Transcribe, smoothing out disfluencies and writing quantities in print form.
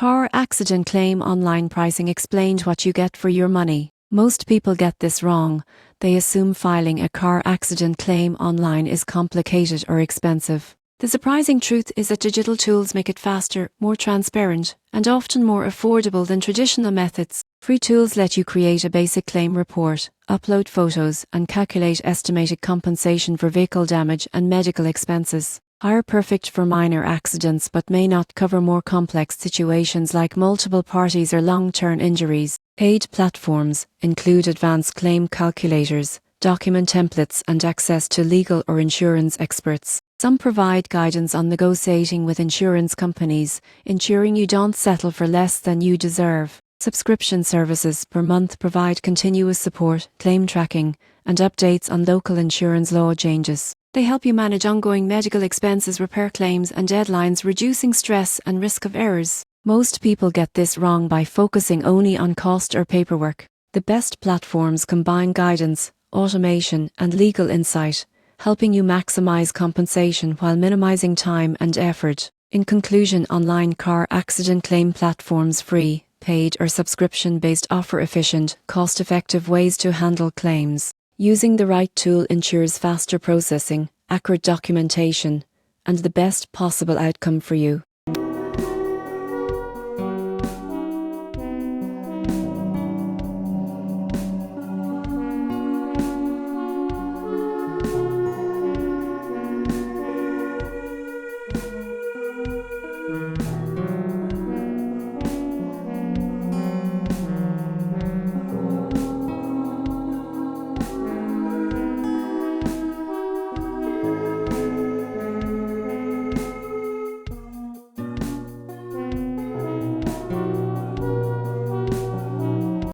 Car accident claim online pricing explained what you get for your money. Most people get this wrong. They assume filing a car accident claim online is complicated or expensive. The surprising truth is that digital tools make it faster, more transparent, and often more affordable than traditional methods. Free tools let you create a basic claim report, upload photos, and calculate estimated compensation for vehicle damage and medical expenses. Are perfect for minor accidents but may not cover more complex situations like multiple parties or long-term injuries. Paid platforms include advanced claim calculators, document templates, and access to legal or insurance experts. Some provide guidance on negotiating with insurance companies, ensuring you don't settle for less than you deserve. Subscription services per month provide continuous support, claim tracking, and updates on local insurance law changes. They help you manage ongoing medical expenses, repair claims, and deadlines, reducing stress and risk of errors. Most people get this wrong by focusing only on cost or paperwork. The best platforms combine guidance, automation, and legal insight, helping you maximize compensation while minimizing time and effort. In conclusion, online car accident claim platforms, free, paid, or subscription-based, offer efficient, cost-effective ways to handle claims. Using the right tool ensures faster processing, accurate documentation, and the best possible outcome for you.